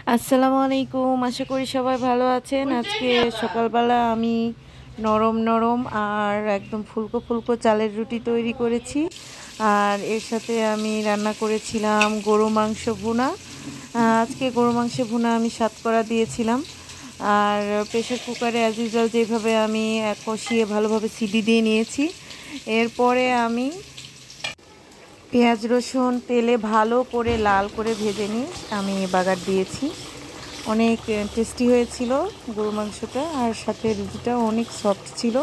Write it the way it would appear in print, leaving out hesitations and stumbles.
আসসালামু আলাইকুম। আশা করি সবাই ভালো আছেন। আজকে সকালবেলা আমি নরম নরম আর একদম ফুলকো ফুলকো চালের রুটি তৈরি করেছি। আর এর সাথে আমি রান্না করেছিলাম গরু মাংস ভুনা। আজকে গরু মাংস ভুনা আমি সাতকরা দিয়েছিলাম। আর প্রেশার কুকারে অ্যাজ ইউজুয়াল যেভাবে আমি কষিয়ে ভালোভাবে সিটি দিয়ে নিয়েছি। এরপরে আমি পেঁয়াজ রসুন তেলে ভালো করে লাল করে ভেজে নিয়ে আমি বাগার দিয়েছি। অনেক টেস্টি হয়েছিল গরু মাংসটা, আর সাথে রুটিটা অনেক সফট ছিল।